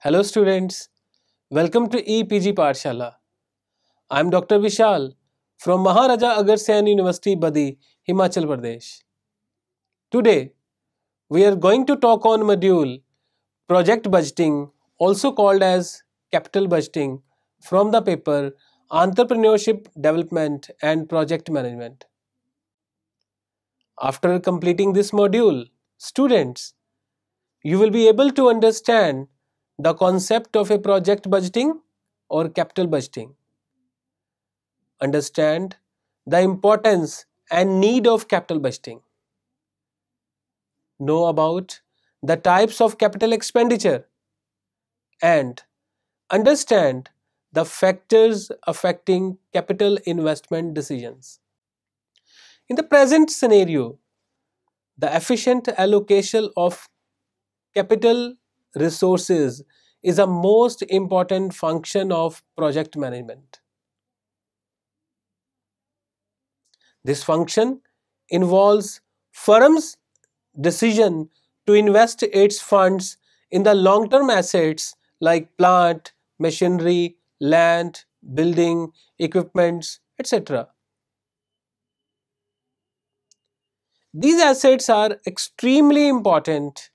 Hello students, welcome to EPG Pathshala. I am Dr. Vishal from Maharaja Agarsen University, Badi, Himachal Pradesh. Today, we are going to talk on module Project Budgeting, also called as Capital Budgeting, from the paper Entrepreneurship Development and Project Management. After completing this module, students, you will be able to understand the concept of a project budgeting or capital budgeting. Understand the importance and need of capital budgeting. Know about the types of capital expenditure and understand the factors affecting capital investment decisions. In the present scenario, the efficient allocation of capital resources is a most important function of project management. This function involves firms' decision to invest its funds in the long-term assets like plant, machinery, land, building, equipments, etc. These assets are extremely important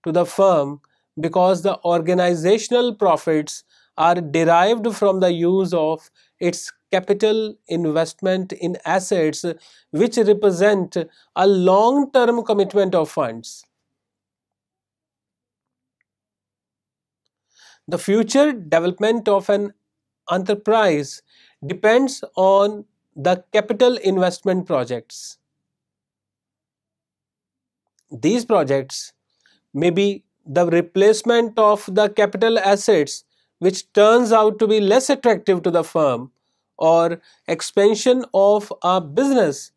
to the firm because the organizational profits are derived from the use of its capital investment in assets which represent a long-term commitment of funds. The future development of an enterprise depends on the capital investment projects. These projects may be the replacement of the capital assets which turns out to be less attractive to the firm, or expansion of a business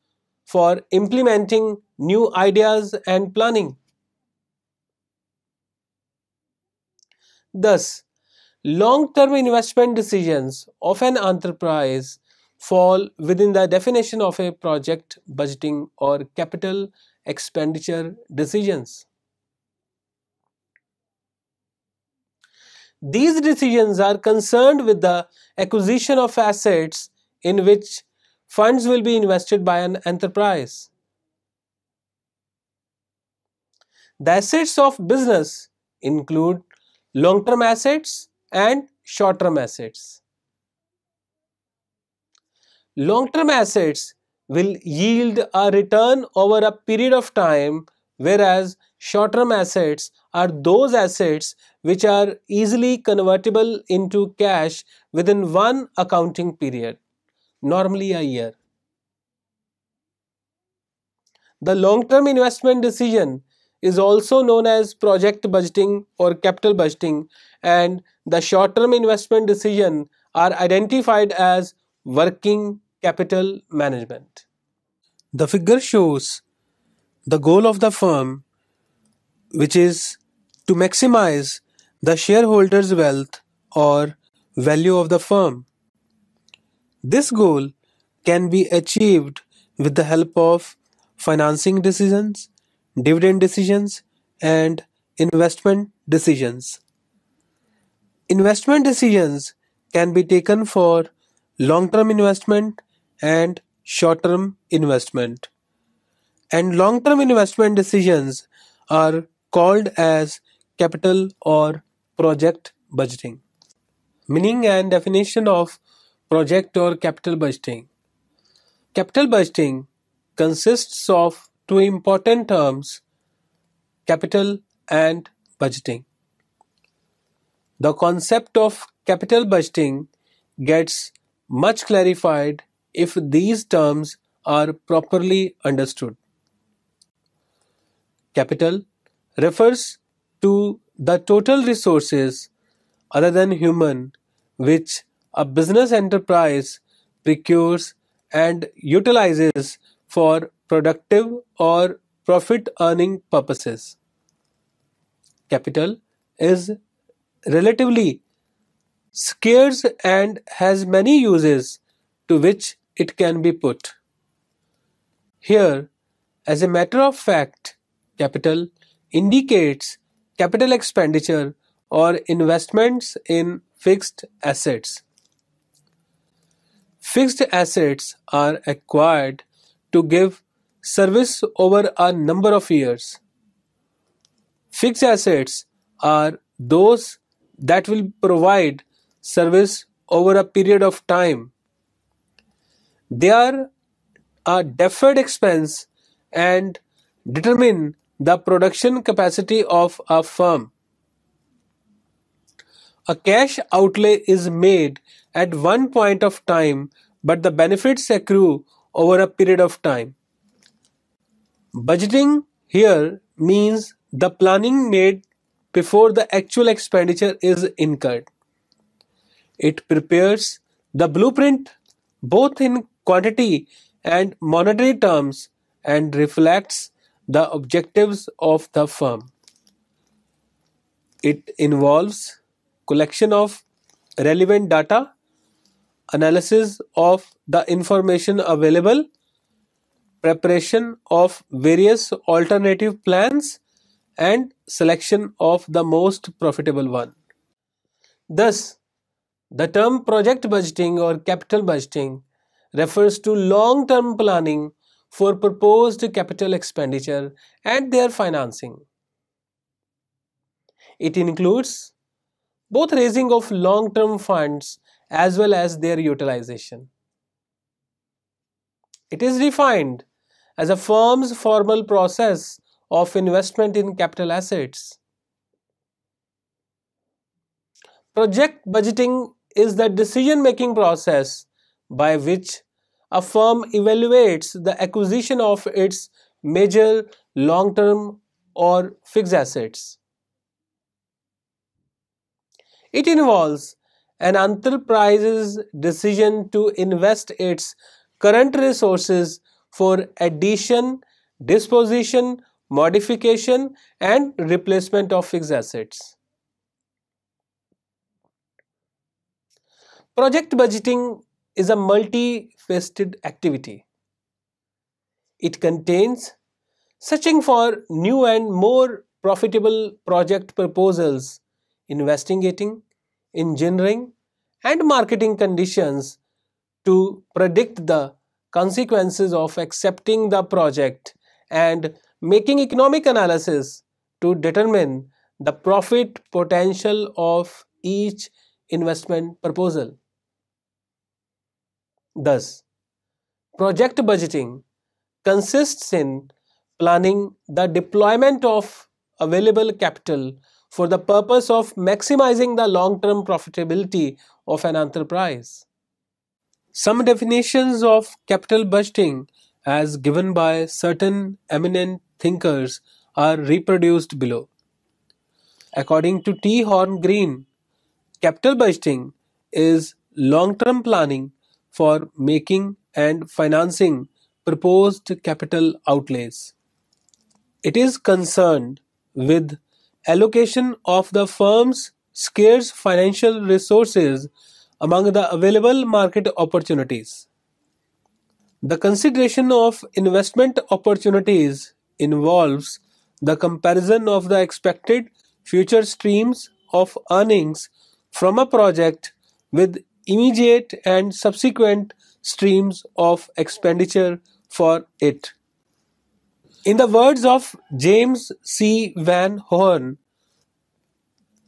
for implementing new ideas and planning. Thus, long-term investment decisions of an enterprise fall within the definition of a project budgeting or capital expenditure decisions. These decisions are concerned with the acquisition of assets in which funds will be invested by an enterprise. The assets of business include long-term assets and short-term assets. Long-term assets will yield a return over a period of time, whereas short-term assets are those assets which are easily convertible into cash within one accounting period, normally a year. The long-term investment decision is also known as project budgeting or capital budgeting, and the short-term investment decision are identified as working capital management. The figure shows the goal of the firm, which is to maximize the shareholders' wealth or value of the firm. This goal can be achieved with the help of financing decisions, dividend decisions, and investment decisions. Investment decisions can be taken for long-term investment and short-term investment. And long-term investment decisions are called as capital or project budgeting. Meaning and definition of project or capital budgeting. Capital budgeting consists of two important terms, capital and budgeting. The concept of capital budgeting gets much clarified if these terms are properly understood. Capital refers to the total resources other than human which a business enterprise procures and utilizes for productive or profit earning purposes. Capital is relatively scarce and has many uses to which it can be put. Here, as a matter of fact, capital indicates capital expenditure or investments in fixed assets. Fixed assets are acquired to give service over a number of years. Fixed assets are those that will provide service over a period of time. They are a deferred expense and determine the production capacity of a firm. A cash outlay is made at one point of time, but the benefits accrue over a period of time. Budgeting here means the planning made before the actual expenditure is incurred. It prepares the blueprint both in quantity and monetary terms and reflects the objectives of the firm. It involves collection of relevant data, analysis of the information available, preparation of various alternative plans, and selection of the most profitable one. Thus, the term project budgeting or capital budgeting refers to long-term planning for proposed capital expenditure and their financing. It includes both raising of long-term funds as well as their utilization. It is defined as a firm's formal process of investment in capital assets. Project budgeting is the decision-making process by which a firm evaluates the acquisition of its major long-term or fixed assets. It involves an enterprise's decision to invest its current resources for addition, disposition, modification, and replacement of fixed assets. Project budgeting is a multifaceted activity. It contains searching for new and more profitable project proposals, investigating, engineering, and marketing conditions to predict the consequences of accepting the project, and making economic analysis to determine the profit potential of each investment proposal. Thus, project budgeting consists in planning the deployment of available capital for the purpose of maximizing the long-term profitability of an enterprise. Some definitions of capital budgeting, as given by certain eminent thinkers, are reproduced below. According to T. Horn Green, capital budgeting is long-term planning for making and financing proposed capital outlays. It is concerned with allocation of the firm's scarce financial resources among the available market opportunities. The consideration of investment opportunities involves the comparison of the expected future streams of earnings from a project with immediate and subsequent streams of expenditure for it. In the words of James C. Van Horn,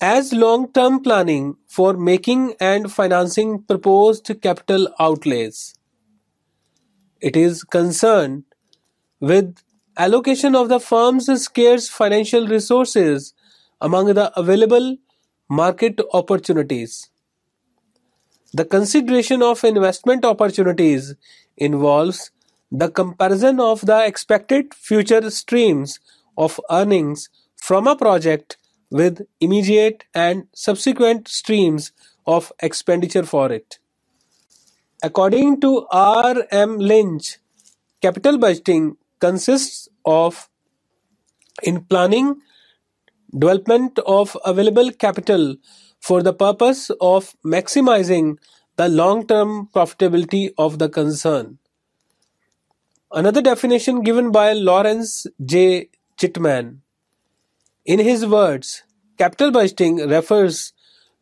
as long-term planning for making and financing proposed capital outlays, it is concerned with allocation of the firm's scarce financial resources among the available market opportunities. The consideration of investment opportunities involves the comparison of the expected future streams of earnings from a project with immediate and subsequent streams of expenditure for it. According to R. M. Lynch, capital budgeting consists of in planning development of available capital for the purpose of maximizing the long-term profitability of the concern. Another definition given by Lawrence J. Chitman. In his words, Capital budgeting refers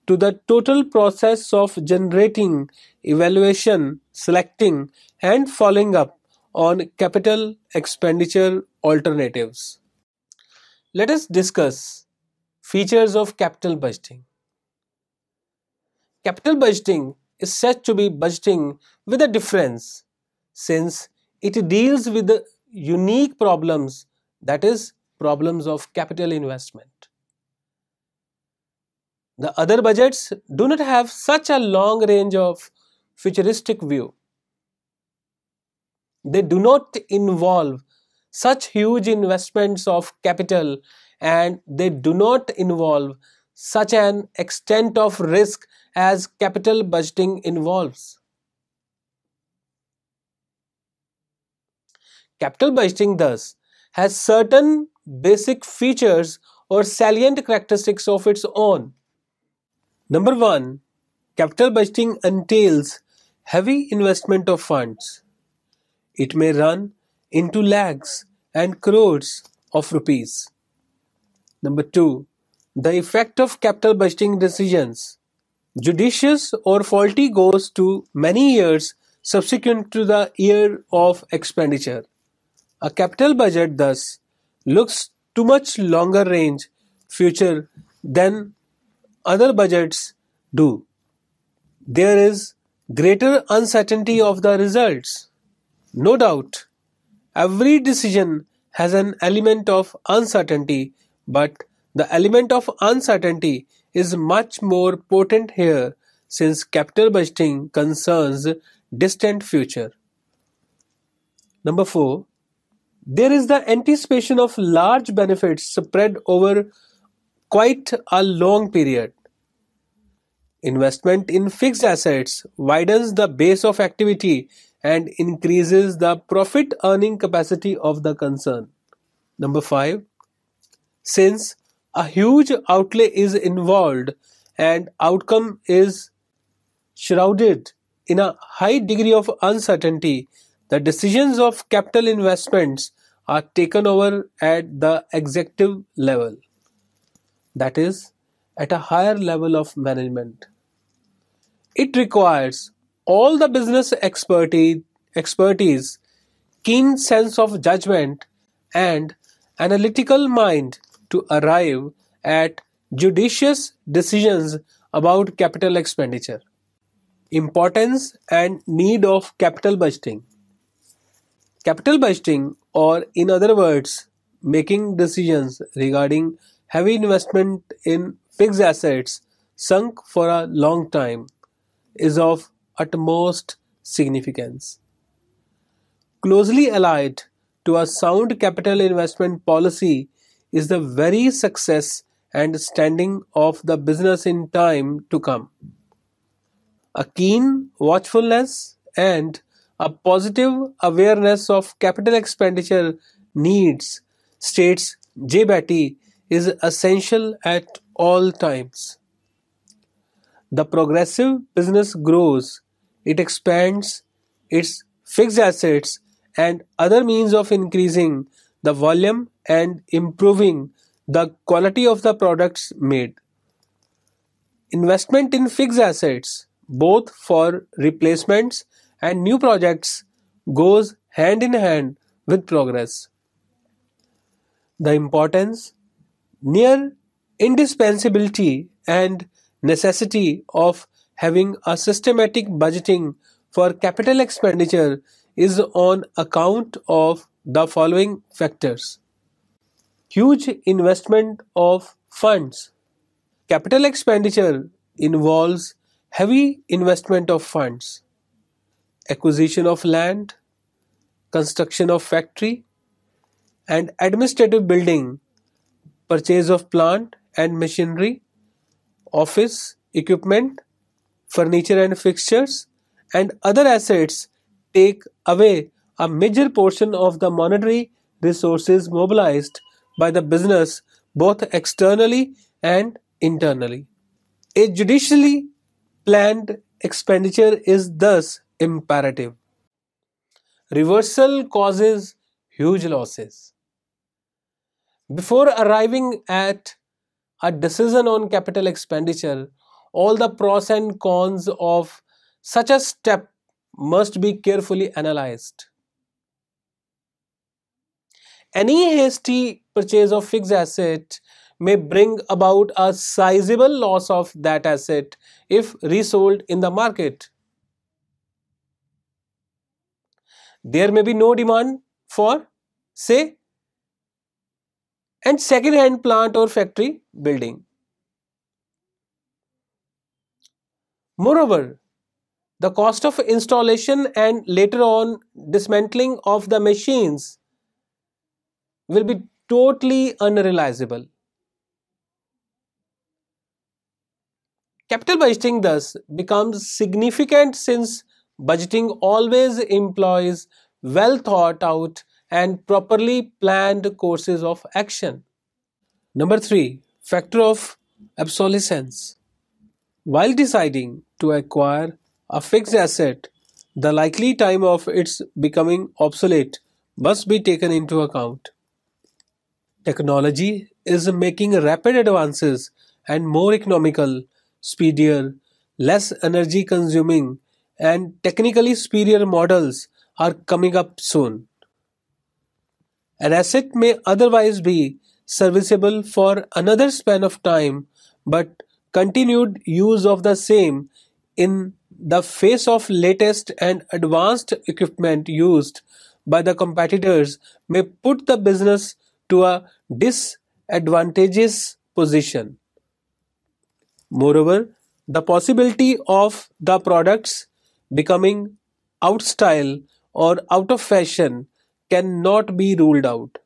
to the total process of generating, evaluation, selecting, and following up on capital expenditure alternatives. Let us discuss features of capital budgeting. Capital budgeting is said to be budgeting with a difference since it deals with the unique problems, that is, problems of capital investment. The other budgets do not have such a long range of futuristic view. They do not involve such huge investments of capital, and they do not involve such an extent of risk as capital budgeting involves. Capital budgeting thus has certain basic features or salient characteristics of its own. Number 1, capital budgeting entails heavy investment of funds. It may run into lakhs and crores of rupees. Number 2, the effect of capital budgeting decisions. Judicious or faulty goes to many years subsequent to the year of expenditure. A capital budget thus looks to much longer range future than other budgets do. There is greater uncertainty of the results. No doubt, every decision has an element of uncertainty, but the element of uncertainty is much more potent here since capital budgeting concerns distant future. Number 4, there is the anticipation of large benefits spread over quite a long period. Investment in fixed assets widens the base of activity and increases the profit earning capacity of the concern. Number 5, since a huge outlay is involved and outcome is shrouded in a high degree of uncertainty, the decisions of capital investments are taken over at the executive level, that is, at a higher level of management. It requires all the business expertise, keen sense of judgment, and analytical mind to arrive at judicious decisions about capital expenditure. Importance and need of capital budgeting. Capital budgeting, or in other words, making decisions regarding heavy investment in fixed assets sunk for a long time, is of utmost significance. Closely allied to a sound capital investment policy is the very success and standing of the business in time to come. A keen watchfulness and a positive awareness of capital expenditure needs, states J. Batty, is essential at all times. The progressive business grows, it expands its fixed assets and other means of increasing the volume and improving the quality of the products made. Investment in fixed assets, both for replacements and new projects, goes hand in hand with progress. The importance, near indispensability, and necessity of having a systematic budgeting for capital expenditure is on account of the following factors. Huge investment of funds. Capital expenditure involves heavy investment of funds, acquisition of land, construction of factory and administrative building, purchase of plant and machinery, office equipment, furniture and fixtures, and other assets take away a major portion of the monetary resources mobilized by the business both externally and internally. A judicially planned expenditure is thus imperative. Reversal causes huge losses. Before arriving at a decision on capital expenditure, all the pros and cons of such a step must be carefully analyzed. Any hasty purchase of fixed asset may bring about a sizable loss of that asset if resold in the market. There may be no demand for, say, and second-hand plant or factory building. Moreover, the cost of installation and later on dismantling of the machines will be totally unrealizable. Capital budgeting thus becomes significant since budgeting always employs well thought out and properly planned courses of action. Number 3, factor of obsolescence. While deciding to acquire a fixed asset, the likely time of its becoming obsolete must be taken into account. Technology is making rapid advances and more economical, speedier, less energy consuming, and technically superior models are coming up soon. An asset may otherwise be serviceable for another span of time, but continued use of the same in the face of latest and advanced equipment used by the competitors may put the business to a disadvantageous position. Moreover, the possibility of the products becoming out style or out of fashion cannot be ruled out.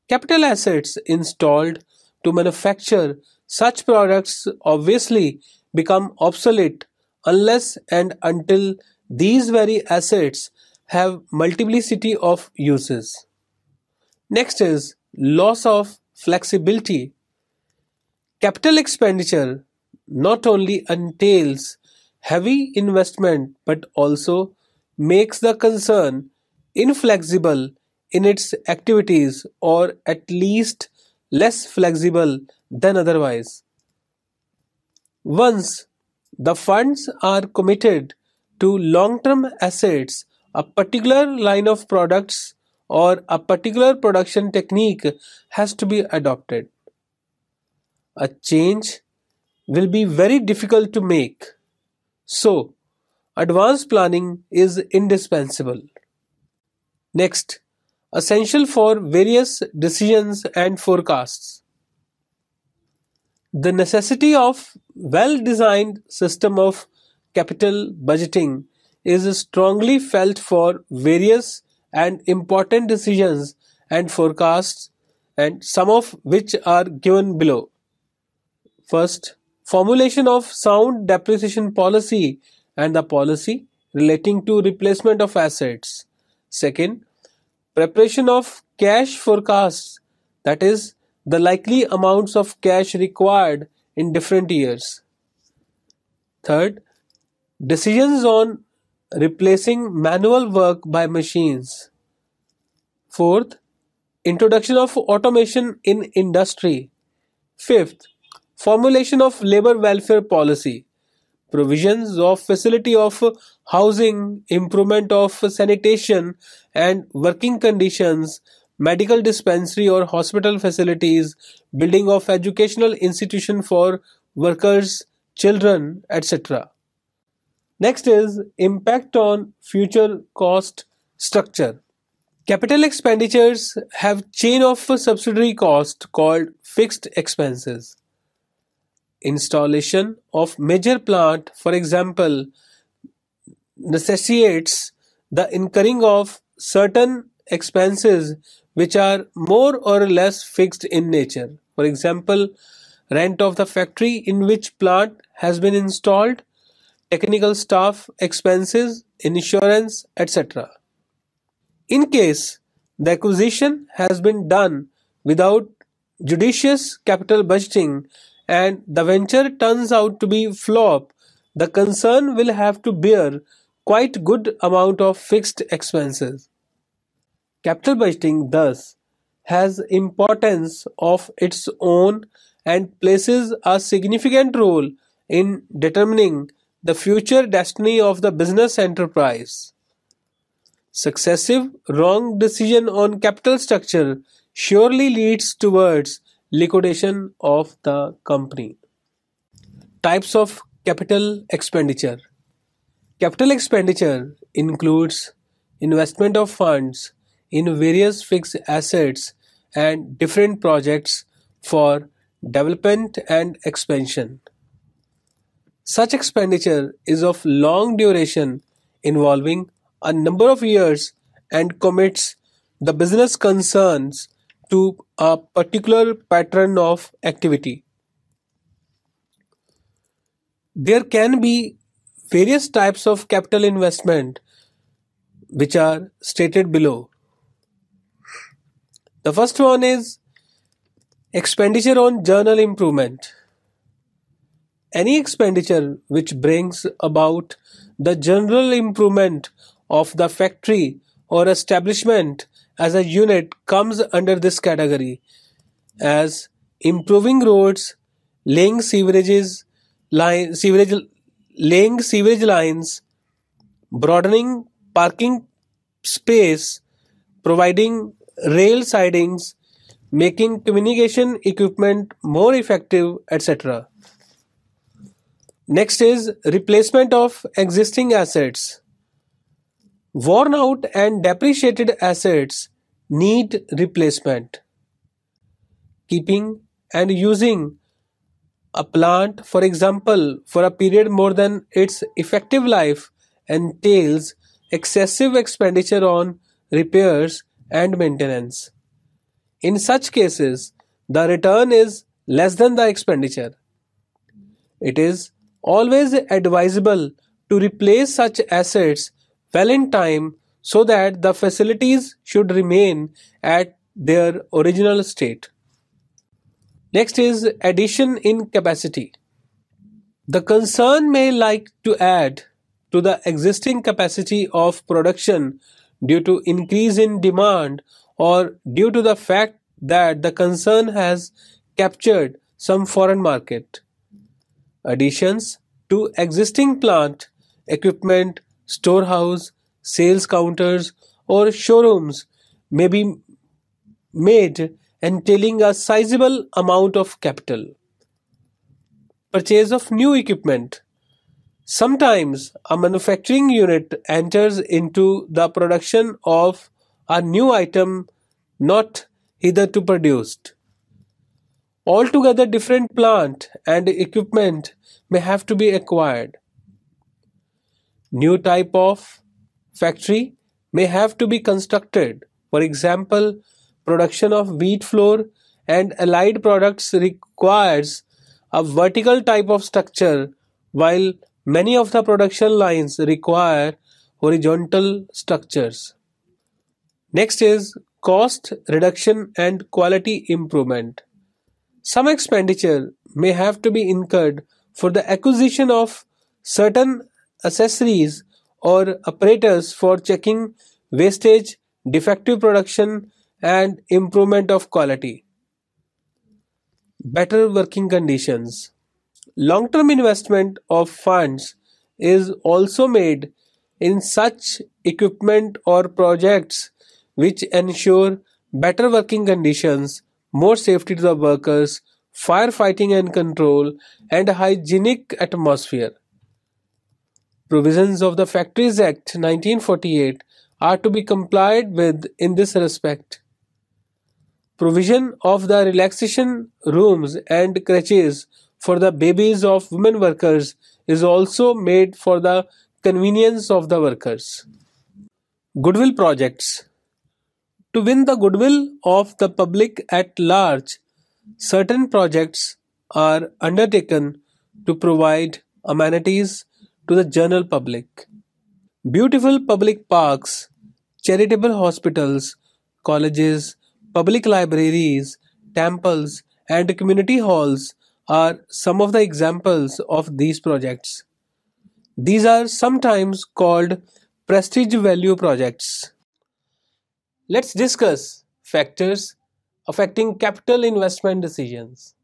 Capital assets installed to manufacture such products obviously become obsolete unless and until these very assets have multiplicity of uses. Next is loss of flexibility. Capital expenditure not only entails heavy investment but also makes the concern inflexible in its activities or at least less flexible than otherwise. Once the funds are committed to long term assets, a particular line of products or a particular production technique has to be adopted. A change will be very difficult to make. So, advanced planning is indispensable. Next, essential for various decisions and forecasts. The necessity of well-designed system of capital budgeting is strongly felt for various and important decisions and forecasts, and some of which are given below. First, formulation of sound depreciation policy and the policy relating to replacement of assets. Second, preparation of cash forecasts, that is, the likely amounts of cash required in different years. Third, decisions on replacing manual work by machines. Fourth, introduction of automation in industry. Fifth, formulation of labor welfare policy, provisions of facility of housing, improvement of sanitation and working conditions, medical dispensary or hospital facilities, building of educational institution for workers, children, etc. Next is impact on future cost structure. Capital expenditures have chain of subsidiary cost called fixed expenses. Installation of major plant, for example, necessitates the incurring of certain expenses which are more or less fixed in nature. For example, rent of the factory in which plant has been installed, technical staff expenses, insurance, etc. In case the acquisition has been done without judicious capital budgeting and the venture turns out to be flop, the concern will have to bear quite good amount of fixed expenses. Capital budgeting thus has importance of its own and plays a significant role in determining the future destiny of the business enterprise. Successive wrong decision on capital structure surely leads towards liquidation of the company. Types of capital expenditure. Capital expenditure includes investment of funds in various fixed assets and different projects for development and expansion. Such expenditure is of long duration, involving a number of years, and commits the business concerns to a particular pattern of activity. There can be various types of capital investment which are stated below. The first one is expenditure on general improvement. Any expenditure which brings about the general improvement of the factory or establishment as a unit comes under this category, as improving roads, laying sewerages, laying sewage lines, broadening parking space, providing rail sidings, making communication equipment more effective, etc. Next is replacement of existing assets. Worn out and depreciated assets need replacement. Keeping and using a plant, for example, for a period more than its effective life entails excessive expenditure on repairs and maintenance. In such cases, the return is less than the expenditure. It is always advisable to replace such assets well in time so that the facilities should remain at their original state. Next is addition in capacity. The concern may like to add to the existing capacity of production due to increase in demand or due to the fact that the concern has captured some foreign market. Additions to existing plant, equipment, storehouse, sales counters, or showrooms may be made entailing a sizable amount of capital. Purchase of new equipment. Sometimes a manufacturing unit enters into the production of a new item not hitherto produced. Altogether different plant and equipment may have to be acquired. New type of factory may have to be constructed. For example, production of wheat flour and allied products requires a vertical type of structure, while many of the production lines require horizontal structures. Next is cost reduction and quality improvement. Some expenditure may have to be incurred for the acquisition of certain accessories or apparatus for checking wastage, defective production, and improvement of quality. Better working conditions. Long-term investment of funds is also made in such equipment or projects which ensure better working conditions, more safety to the workers, firefighting and control, and a hygienic atmosphere. Provisions of the Factories Act 1948 are to be complied with in this respect. Provision of the relaxation rooms and crèches for the babies of women workers is also made for the convenience of the workers. Goodwill projects. To win the goodwill of the public at large, certain projects are undertaken to provide amenities to the general public. Beautiful public parks, charitable hospitals, colleges, public libraries, temples, and community halls are some of the examples of these projects. These are sometimes called prestige value projects. Let's discuss factors affecting capital investment decisions.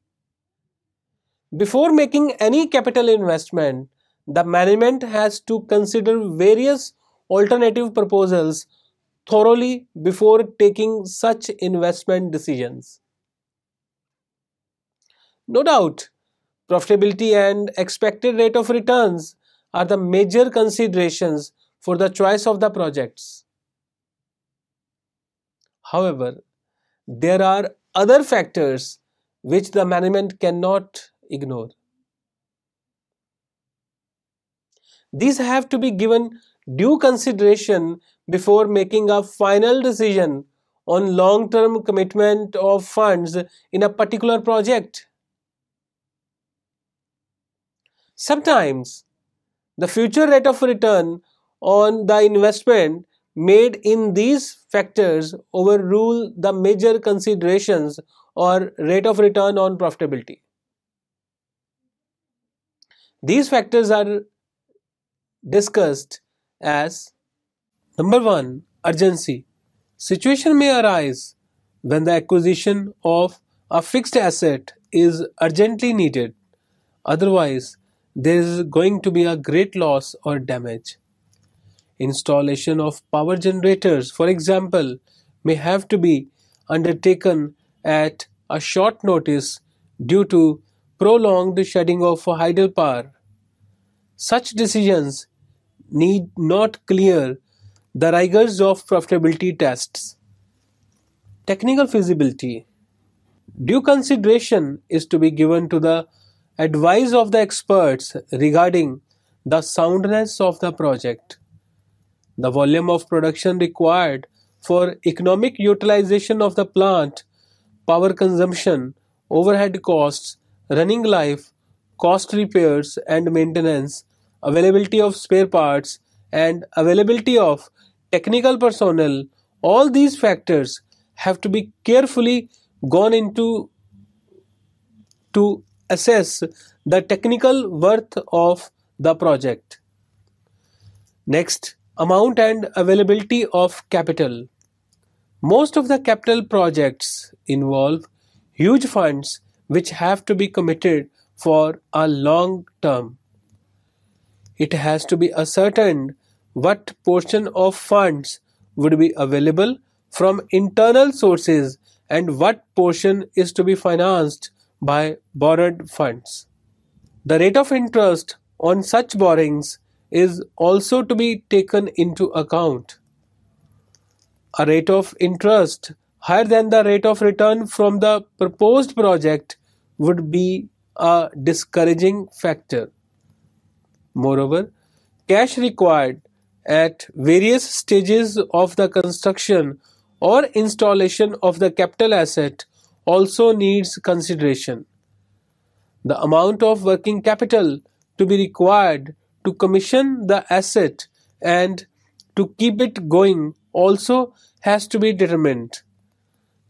Before making any capital investment, the management has to consider various alternative proposals thoroughly before taking such investment decisions. No doubt, profitability and expected rate of returns are the major considerations for the choice of the projects. However, there are other factors which the management cannot ignore. These have to be given due consideration before making a final decision on long-term commitment of funds in a particular project. Sometimes the future rate of return on the investment made in these factors overrule the major considerations or rate of return on profitability. These factors are discussed as: number 1, urgency. Situation may arise when the acquisition of a fixed asset is urgently needed. Otherwise, there is going to be a great loss or damage. Installation of power generators, for example, may have to be undertaken at a short notice due to prolonged shedding of hydel power. Such decisions need not clear the rigors of profitability tests. Technical feasibility. Due consideration is to be given to the advice of the experts regarding the soundness of the project, the volume of production required for economic utilization of the plant, power consumption, overhead costs, running life, cost repairs and maintenance, availability of spare parts, and availability of technical personnel. All these factors have to be carefully gone into to assess the technical worth of the project. Next, amount and availability of capital. Most of the capital projects involve huge funds which have to be committed for a long term. It has to be ascertained what portion of funds would be available from internal sources and what portion is to be financed by borrowed funds. The rate of interest on such borrowings is also to be taken into account. A rate of interest higher than the rate of return from the proposed project would be a discouraging factor. Moreover, cash required at various stages of the construction or installation of the capital asset also needs consideration. The amount of working capital to be required to commission the asset and to keep it going also has to be determined.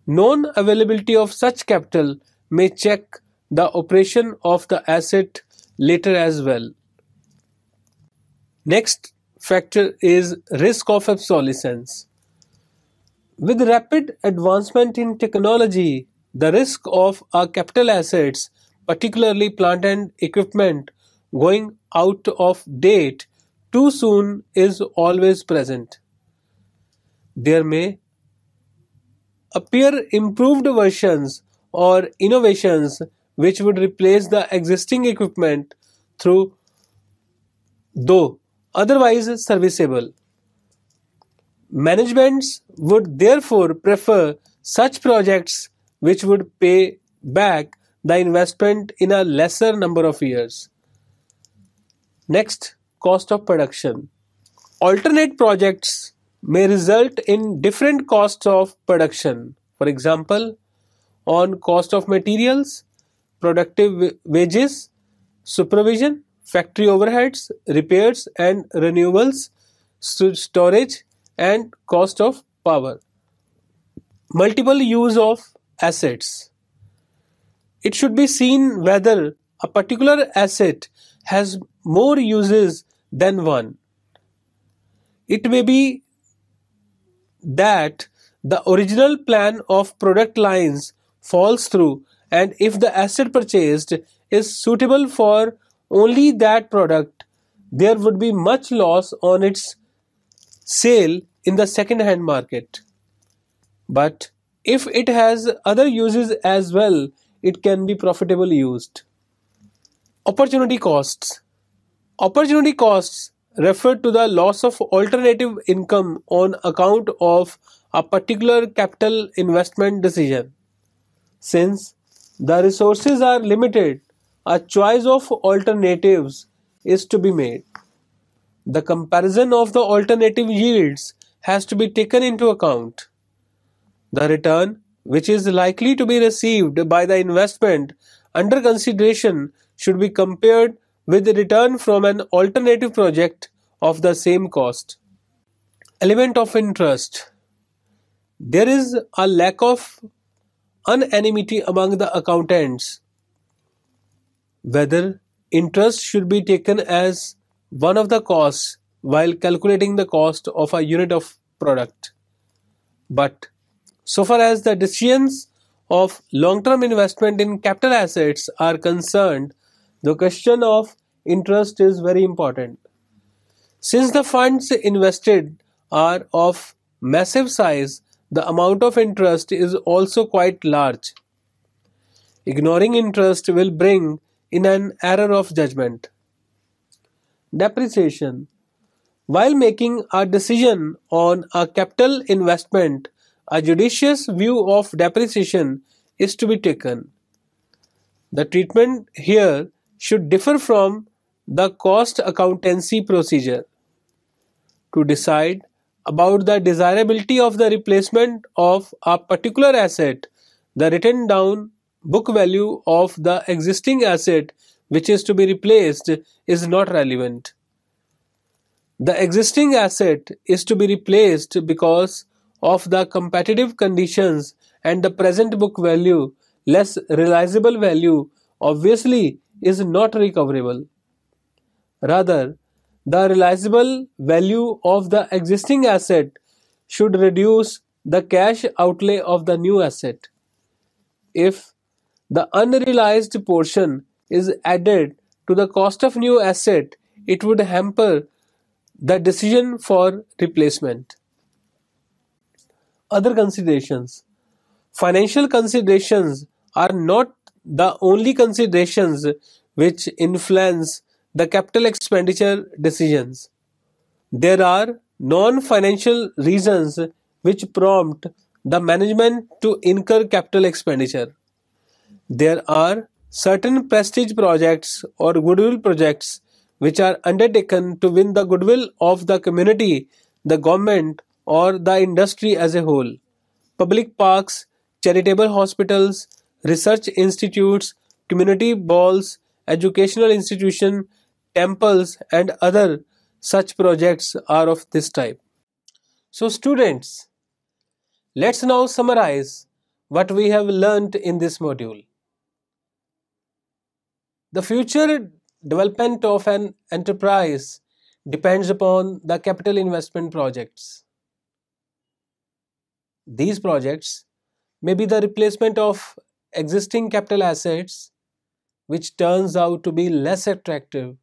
Non-availability of such capital may check the operation of the asset later as well. Next factor is risk of obsolescence. With rapid advancement in technology, the risk of our capital assets, particularly plant and equipment, going out of date too soon is always present. There may appear improved versions or innovations which would replace the existing equipment through though otherwise serviceable. Managements would therefore prefer such projects which would pay back the investment in a lesser number of years. Next, cost of production. Alternate projects may result in different costs of production. For example, on cost of materials, productive wages, supervision, factory overheads, repairs and renewals, storage and cost of power. Multiple use of assets. It should be seen whether a particular asset has more uses than one. It may be that the original plan of product lines falls through and if the asset purchased is suitable for only that product, there would be much loss on its sale in the second hand market. But if it has other uses as well, it can be profitably used. Opportunity costs. Opportunity costs refer to the loss of alternative income on account of a particular capital investment decision. Since the resources are limited, a choice of alternatives is to be made. The comparison of the alternative yields has to be taken into account. The return which is likely to be received by the investment under consideration should be compared with the return from an alternative project of the same cost. Element of interest. There is a lack of unanimity among the accountants whether interest should be taken as one of the costs while calculating the cost of a unit of product. But so far as the decisions of long-term investment in capital assets are concerned, the question of interest is very important. Since the funds invested are of massive size, the amount of interest is also quite large. Ignoring interest will bring in an error of judgment. Depreciation. While making a decision on a capital investment, a judicious view of depreciation is to be taken. The treatment here should differ from the cost accountancy procedure. To decide about the desirability of the replacement of a particular asset, the written down book value of the existing asset which is to be replaced is not relevant. The existing asset is to be replaced because of the competitive conditions, and the present book value less realizable value obviously is not recoverable. Rather, the realizable value of the existing asset should reduce the cash outlay of the new asset. If the unrealized portion is added to the cost of new asset, it would hamper the decision for replacement. Other considerations. Financial considerations are not the only considerations which influence the capital expenditure decisions. There are non-financial reasons which prompt the management to incur capital expenditure. There are certain prestige projects or goodwill projects which are undertaken to win the goodwill of the community, the government, or the industry as a whole. Public parks, charitable hospitals, research institutes, community balls, educational institutions, temples, and other such projects are of this type. So, students, let's now summarize what we have learnt in this module. The future development of an enterprise depends upon the capital investment projects. These projects may be the replacement of existing capital assets, which turns out to be less attractive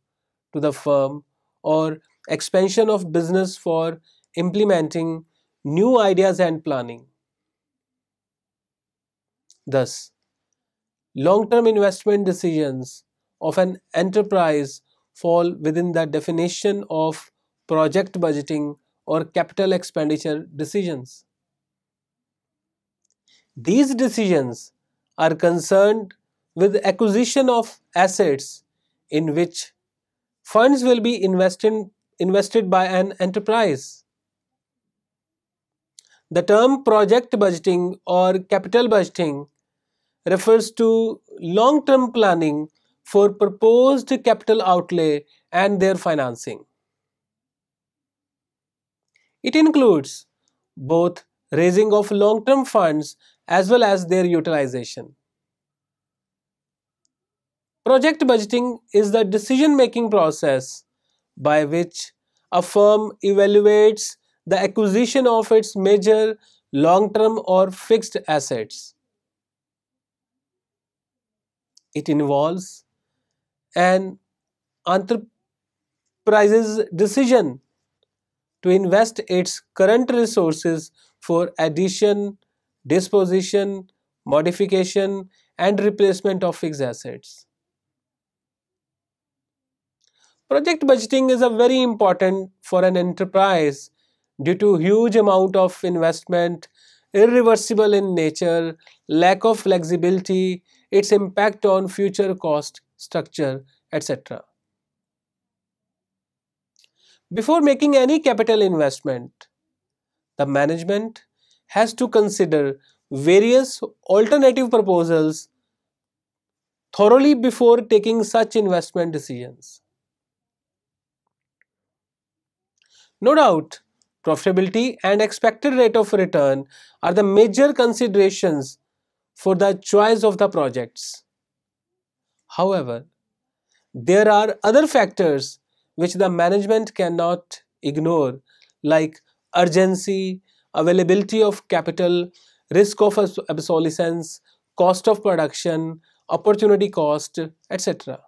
to the firm, or expansion of business for implementing new ideas and planning. Thus, long-term investment decisions of an enterprise fall within the definition of project budgeting or capital expenditure decisions. These decisions are concerned with acquisition of assets in which funds will be invested by an enterprise. The term project budgeting or capital budgeting refers to long-term planning for proposed capital outlay and their financing. It includes both raising of long-term funds as well as their utilization. Project budgeting is the decision-making process by which a firm evaluates the acquisition of its major long-term or fixed assets. It involves an enterprise's decision to invest its current resources for addition, disposition, modification, and replacement of fixed assets. Project budgeting is a very important for an enterprise due to huge amount of investment, irreversible in nature, lack of flexibility, its impact on future cost structure, etc. Before making any capital investment, the management has to consider various alternative proposals thoroughly before taking such investment decisions. No doubt, profitability and expected rate of return are the major considerations for the choice of the projects. However, there are other factors which the management cannot ignore, like urgency, availability of capital, risk of obsolescence, cost of production, opportunity cost, etc.